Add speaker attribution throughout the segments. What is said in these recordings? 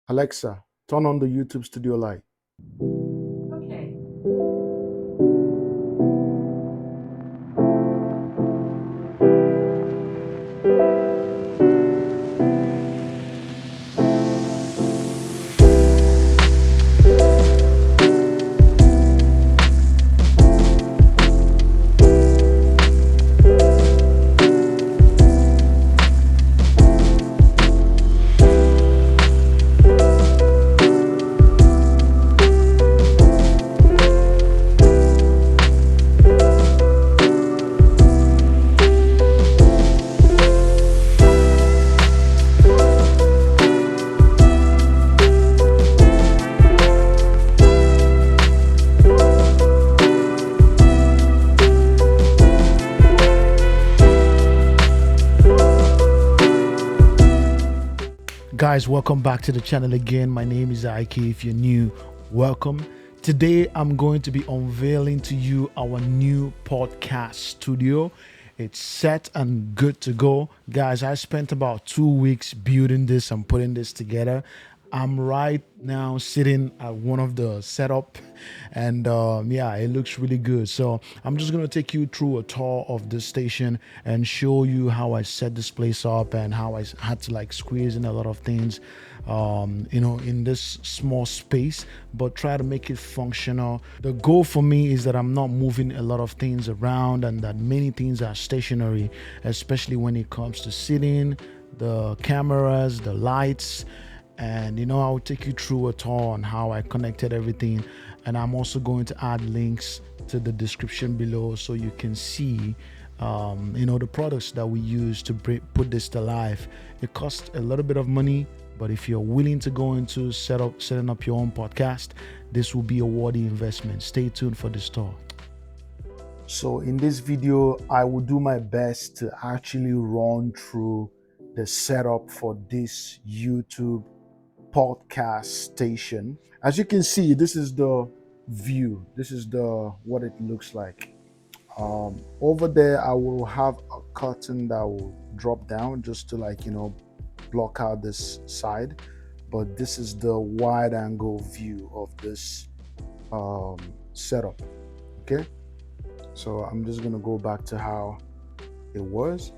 Speaker 1: Alexa, turn on the YouTube studio light.
Speaker 2: Okay.
Speaker 1: Guys, welcome back to the channel again. My name is Ike. If you're new, welcome. Today, I'm going to be unveiling to you our new podcast studio. It's set and good to go. Guys, I spent about 2 weeks building this and putting this together. I'm right now sitting at one of the setup, and yeah, it looks really good. So I'm just gonna take you through a tour of the station and show you how I set this place up and how I had to like squeeze in a lot of things, in this small space, but try to make it functional. The goal for me is that I'm not moving a lot of things around and that many things are stationary, especially when it comes to sitting, the cameras, the lights, and I'll take you through a tour on how I connected everything. And I'm also going to add links to the description below so you can see the products that we use to put this to life. It costs a little bit of money, but if you're willing to go into setting up your own podcast, this will be a worthy investment. Stay tuned for this tour. So in this video, I will do my best to actually run through the setup for this YouTube podcast station. As you can see, this is the view. This is the what it looks like. Over there, I will have a curtain that will drop down just to block out this side. But this is the wide angle view of this setup. Okay, so I'm just gonna go back to how it was.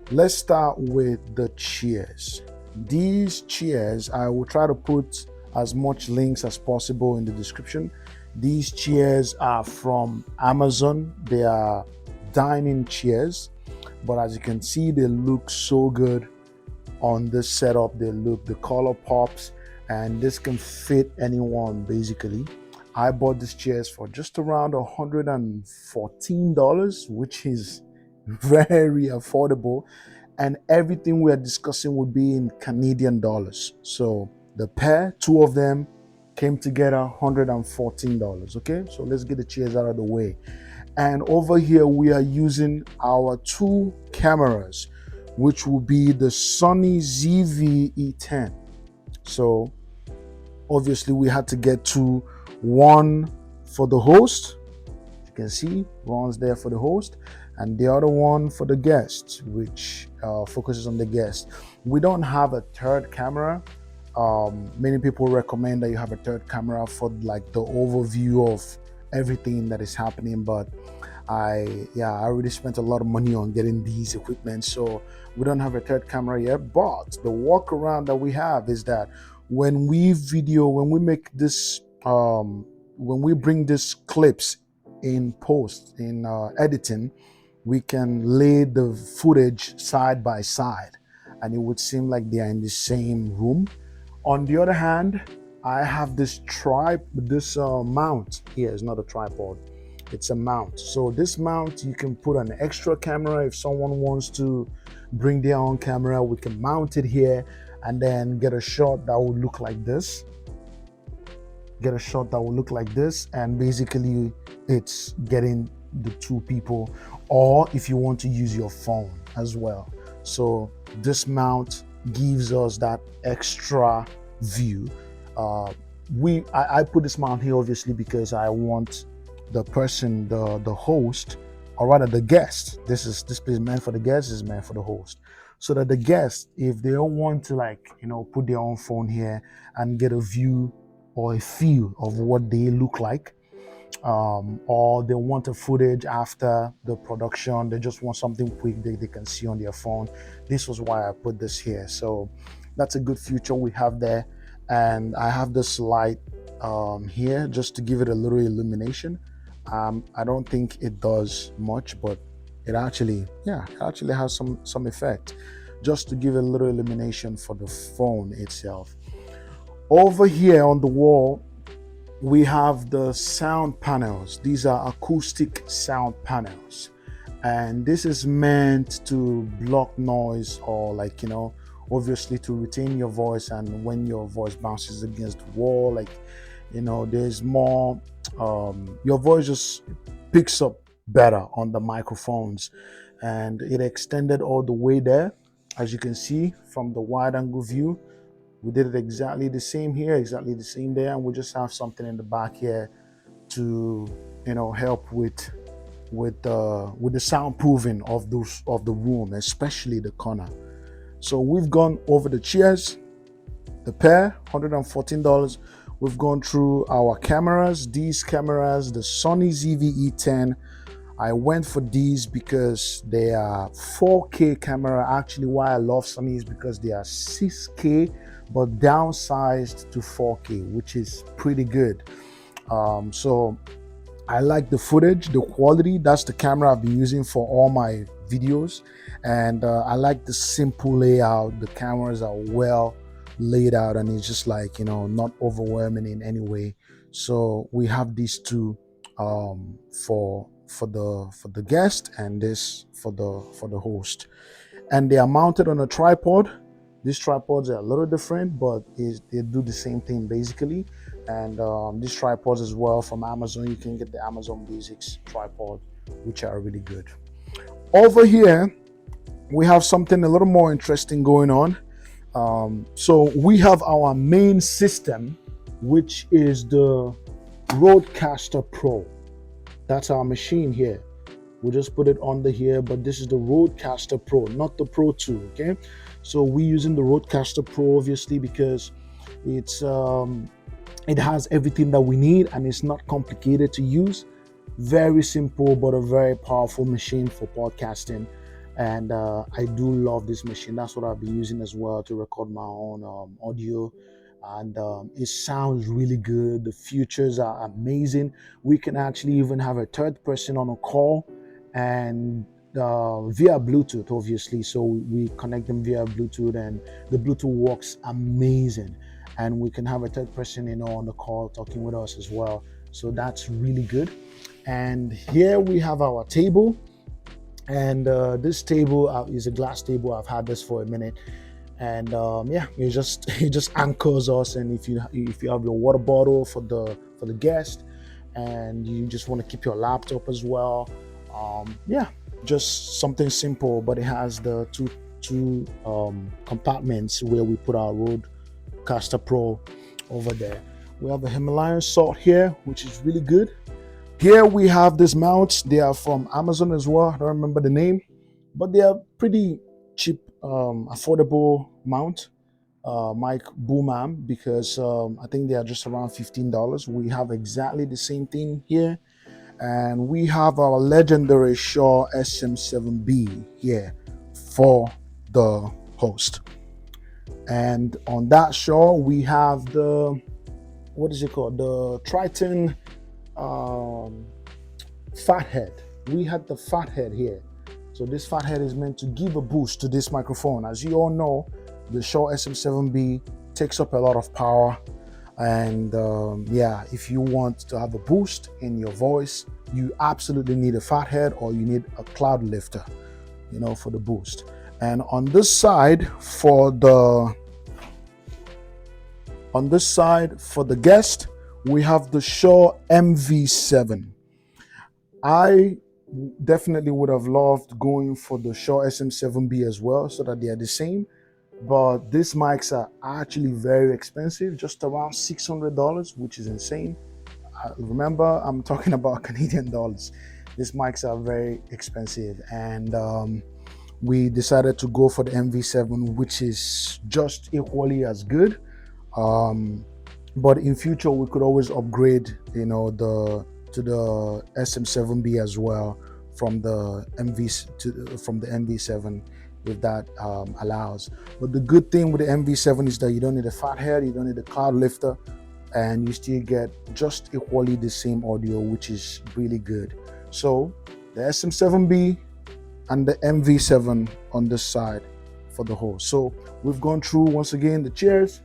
Speaker 1: Let's start with the chairs. These chairs, I will try to put as much links as possible in the description. These chairs are from Amazon. They are dining chairs, but as you can see, they look so good on this setup. The color pops, and this can fit anyone basically. I bought these chairs for just around $114, which is very affordable, and everything we are discussing would be in Canadian dollars. So the pair, two of them, came together $114. Okay, so let's get the chairs out of the way. And over here we are using our two cameras, which will be the Sony ZV-E10. So obviously we had to get two, one for the host, you can see one's there for the host, and the other one for the guest, which focuses on the guest. We don't have a third camera. Many people recommend that you have a third camera for like the overview of everything that is happening, but I already spent a lot of money on getting these equipment, so we don't have a third camera yet. But the workaround that we have is that when we make this, when we bring these clips in post, in editing, we can lay the footage side by side and it would seem like they are in the same room. On the other hand, I have this mount here. It's not a tripod, it's a mount. So this mount, you can put an extra camera. If someone wants to bring their own camera, we can mount it here and then get a shot that will look like this. And basically it's getting the two people, or if you want to use your phone as well. So this mount gives us that extra view. I put this mount here obviously because I want the person, the host, or rather the guest. This place is meant for the guest, this is meant for the host. so that the guests, if they don't want to put their own phone here and get a view or a feel of what they look like, or they want a footage after the production, they just want something quick they can see on their phone. This was why I put this here. So that's a good feature we have there. And I have this light here just to give it a little illumination. I don't think it does much, but it actually has some effect, just to give a little illumination for the phone itself. Over here on the wall, we have the sound panels. These are acoustic sound panels, and this is meant to block noise, or obviously to retain your voice. And when your voice bounces against the wall, there's more, your voice just picks up better on the microphones. And it extended all the way there, as you can see from the wide angle view. We did it exactly the same here, exactly the same there, and we just have something in the back here to help with the soundproofing of the room, especially the corner. So we've gone over the chairs, the pair, $114. We've gone through our cameras. These cameras, the Sony ZV-E10, I went for these because they are 4K camera. Actually, why I love Sony is because they are 6K but downsized to 4K, which is pretty good. So I like the footage, the quality. That's the camera I've been using for all my videos, and I like the simple layout. The cameras are well laid out, and it's just not overwhelming in any way. So we have these two for the guest, and this for the host, and they are mounted on a tripod. These tripods are a little different, but they do the same thing basically. And these tripods as well from Amazon, you can get the Amazon Basics tripod, which are really good. Over here, we have something a little more interesting going on. So we have our main system, which is the RODCASTER Pro. That's our machine here. We just put it under here, but this is the RODCASTER Pro, not the Pro 2, okay? So we're using the RODCASTER Pro obviously because it has everything that we need, and it's not complicated to use. Very simple, but a very powerful machine for podcasting. And I do love this machine. That's what I've been using as well to record my own audio. And it sounds really good. The features are amazing. We can actually even have a third person on a call, and via Bluetooth, obviously. So we connect them via Bluetooth, and the Bluetooth works amazing. And we can have a third person, on the call talking with us as well. So that's really good. And here we have our table. And this table is a glass table. I've had this for a minute. And it just anchors us. And if you have your water bottle for the guest, and you just want to keep your laptop as well, just something simple. But it has the two compartments where we put our RODCASTER Pro over there. We have a Himalayan salt here, which is really good. Here we have these mounts. They are from Amazon as well. I don't remember the name, but they are pretty cheap, affordable mount, mic boom amp, because I think they are just around $15. We have exactly the same thing here. And we have our legendary Shure SM7B here for the host. And on that Shure, we have the, what is it called? The Triton fathead. We had the fathead here. So this fathead is meant to give a boost to this microphone. As you all know, the Shure SM7B takes up a lot of power. And if you want to have a boost in your voice, you absolutely need a fathead, or you need a cloud lifter, for the boost. And on this side for the guest, we have the Shure MV7. I definitely would have loved going for the Shure SM7B as well, so that they are the same. But these mics are actually very expensive, just around $600, which is insane. Remember, I'm talking about Canadian dollars. These mics are very expensive. And we decided to go for the MV7, which is just equally as good. But in future we could always upgrade, the to the SM7B as well from the MV7 if that allows. But the good thing with the MV7 is that you don't need a fat head, you don't need a cloud lifter, and you still get just equally the same audio, which is really good. So the SM7B and the MV7 on this side for the host. So we've gone through once again the chairs,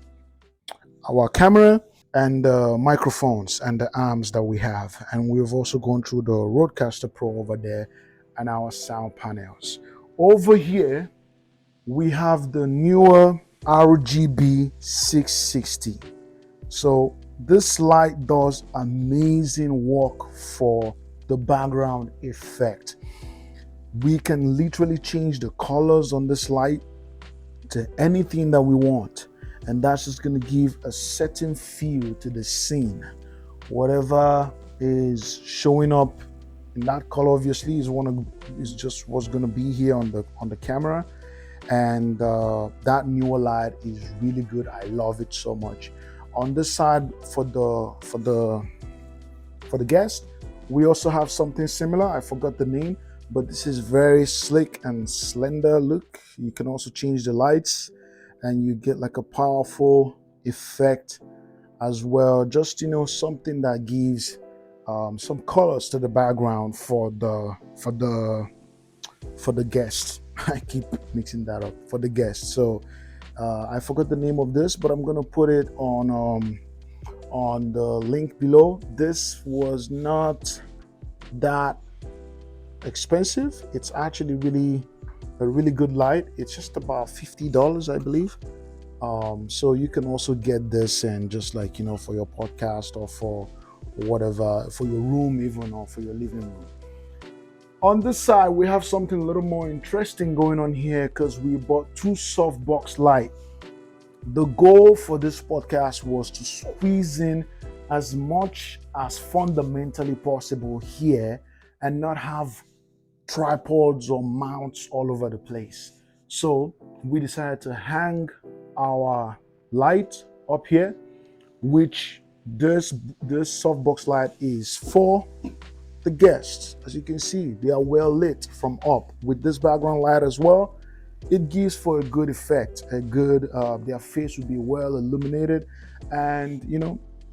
Speaker 1: our camera, and the microphones and the arms that we have. And we've also gone through the RODCASTER Pro over there and our sound panels. Over here, we have the newer RGB 660. So this light does amazing work for the background effect. We can literally change the colors on this light to anything that we want, and that's just going to give a certain feel to the scene. Whatever is showing up in that color obviously is just what's going to be here on the camera. And that newer light is really good. I love it so much. On this side for the guest, we also have something similar. I forgot the name, but this is very slick and slender look. You can also change the lights and you get like a powerful effect as well. Just something that gives some colors to the background for the guest. I keep mixing that up, for the guest. So I forgot the name of this, but I'm gonna put it on the link below. This was not that expensive. It's actually a really good light. It's just about $50, I believe. So you can also get this, and just like for your podcast or for whatever, for your room even, or for your living room. On this side, we have something a little more interesting going on here because we bought two softbox light. The goal for this podcast was to squeeze in as much as fundamentally possible here and not have tripods or mounts all over the place. So we decided to hang our light up here, which this softbox light is for the guests. As you can see, they are well lit from up. With this background light as well, it gives for a good effect, their face will be well illuminated, and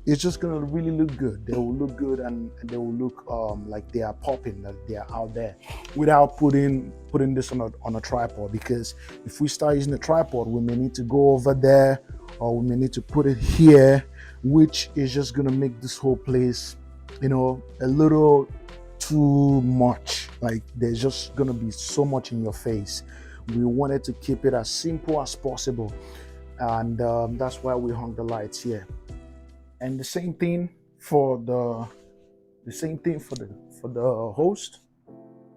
Speaker 1: it's just gonna really look good. They will look good, and they will look like they are popping, that they are out there, without putting this on a tripod. Because if we start using a tripod, we may need to go over there, or we may need to put it here, which is just gonna make this whole place a little too much. Like there's just gonna be so much in your face. We wanted to keep it as simple as possible, and that's why we hung the lights here. And the same thing for the host,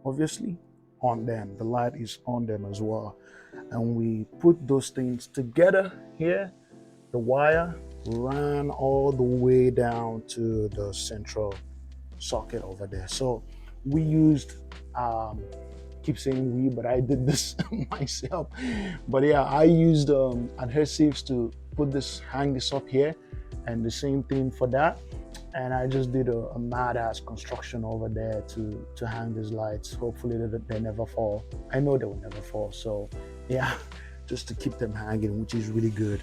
Speaker 1: obviously on them. The light is on them as well, and we put those things together here. The wire ran all the way down to the central socket over there. So we used keep saying we, but I did this myself. But yeah, I used adhesives to hang this up here, and the same thing for that. And I just did a mad ass construction over there to hang these lights. Hopefully they never fall. I know they will never fall. So yeah, just to keep them hanging, which is really good.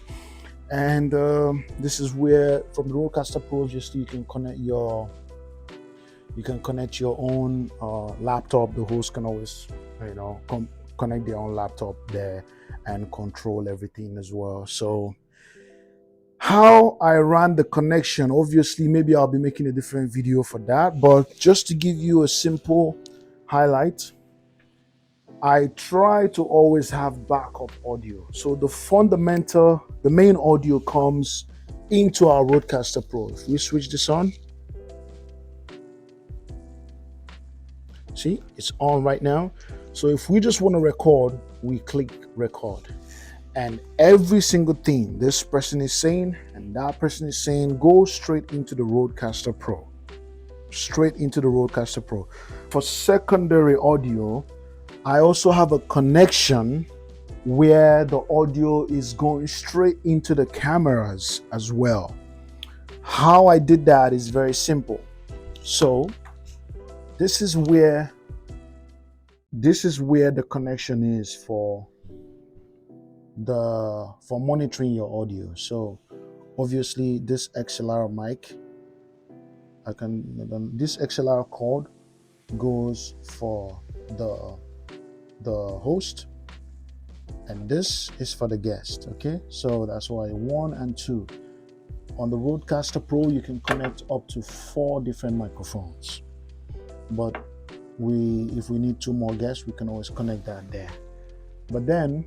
Speaker 1: And this is where, from the RODCASTER Pro, just you can connect your own laptop. The host can always connect their own laptop there and control everything as well. So how I ran the connection, obviously maybe I'll be making a different video for that, but just to give you a simple highlight, I try to always have backup audio. So the main audio comes into our RODCASTER Pro. If we switch this on, see, it's on right now. So if we just want to record, we click record, and every single thing this person is saying and that person is saying goes straight into the RODCASTER Pro. For secondary audio, I also have a connection where the audio is going straight into the cameras as well. How I did that is very simple. So this is where the connection is for monitoring your audio. So obviously this XLR mic, this XLR cord goes for the host, and this is for the guest. Okay, so that's why 1 and 2. On the RODCASTER Pro, you can connect up to 4 different microphones, but if we need 2 more guests, we can always connect that there. But then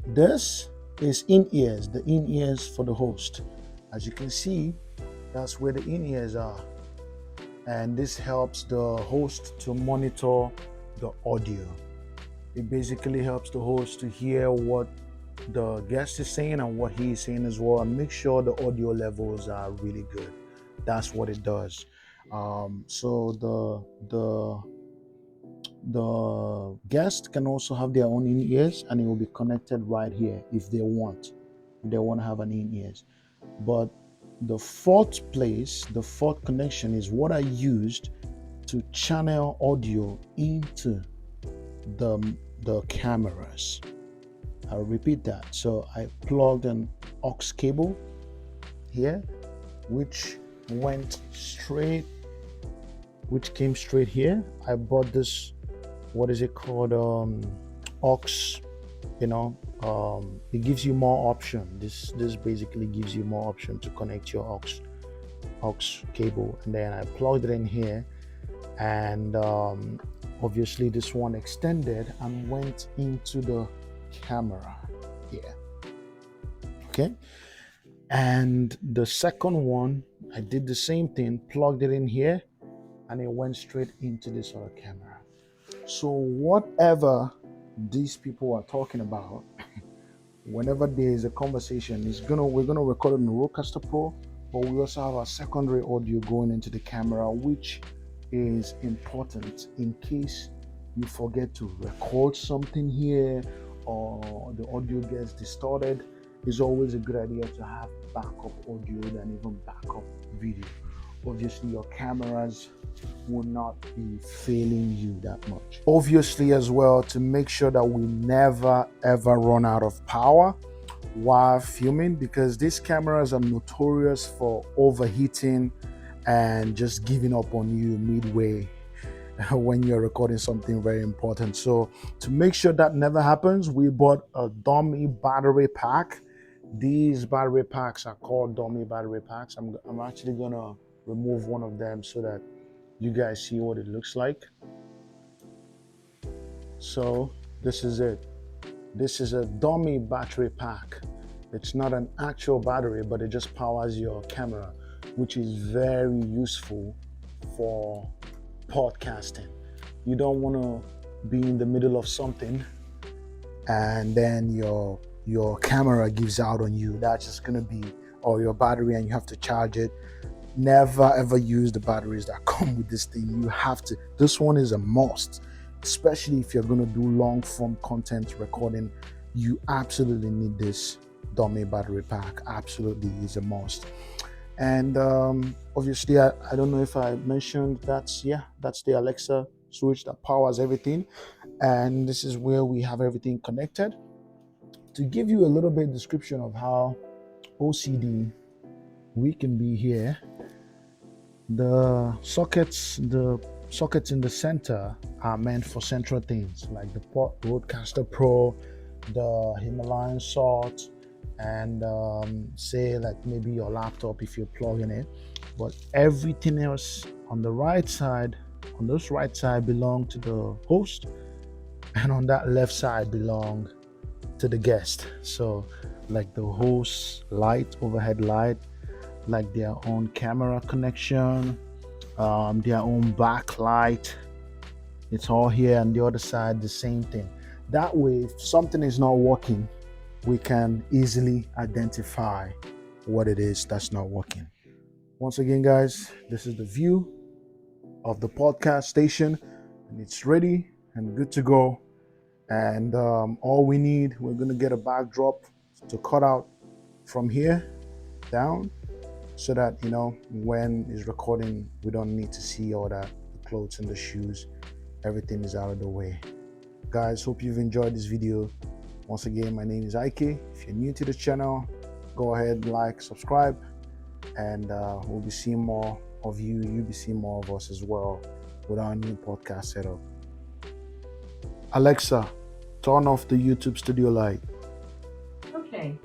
Speaker 1: this is in-ears, the in-ears for the host. As you can see, that's where the in-ears are, and this helps the host to monitor the audio. It basically helps the host to hear what the guest is saying and what he is saying as well, and make sure the audio levels are really good. That's what it does. So the guest can also have their own in-ears, and it will be connected right here if they want to have an in-ears. But the fourth connection is what I used to channel audio into the cameras. I'll repeat that. So I plugged an aux cable here, which came straight here. I bought this, what is it called, aux. It gives you more option. This basically gives you more option to connect your aux cable, and then I plugged it in here, and obviously this one extended and went into the camera here. Okay, and the second one, I did the same thing, plugged it in here, and it went straight into this other camera. So whatever these people are talking about, whenever there is a conversation, we're gonna record it on the RODCASTER Pro, but we also have our secondary audio going into the camera, which is important in case you forget to record something here or the audio gets distorted. It's always a good idea to have backup audio and even backup video. Obviously, your cameras will not be failing you that much. Obviously, as well, to make sure that we never ever run out of power while filming, because these cameras are notorious for overheating and just giving up on you midway when you're recording something very important. So to make sure that never happens, we bought a dummy battery pack. These battery packs are called dummy battery packs. I'm actually gonna remove one of them so that you guys see what it looks like. So this is it. This is a dummy battery pack. It's not an actual battery, but it just powers your camera, which is very useful for podcasting. You don't want to be in the middle of something and then your camera gives out on you. That's just gonna be, or your battery, and you have to charge it. Never ever use the batteries that come with this thing. You have to. This one is a must, especially if you're gonna do long form content recording. You absolutely need this dummy battery pack. Absolutely is a must. And obviously, I don't know if I mentioned that's the Alexa switch that powers everything, and this is where we have everything connected. To give you a little bit description of how OCD we can be here, the sockets in the center are meant for central things like the RODCASTER Pro, the Himalayan Salt, and say like maybe your laptop if you're plugging it. But everything else on the right side, on this right side, belong to the host, and on that left side belong to the guest. So like the host light, overhead light, like their own camera connection, their own backlight, it's all here, and the other side the same thing. That way, if something is not working, we can easily identify what it is that's not working. Once again, guys, this is the view of the podcast station, and it's ready and good to go. And all we need, we're going to get a backdrop to cut out from here down so that, when it's recording, we don't need to see all that, the clothes and the shoes. Everything is out of the way. Guys, hope you've enjoyed this video. Once again, my name is Ike. If you're new to the channel, go ahead, like, subscribe, and we'll be seeing more of you. You'll be seeing more of us as well with our new podcast setup. Alexa, turn off the YouTube studio light.
Speaker 2: Okay.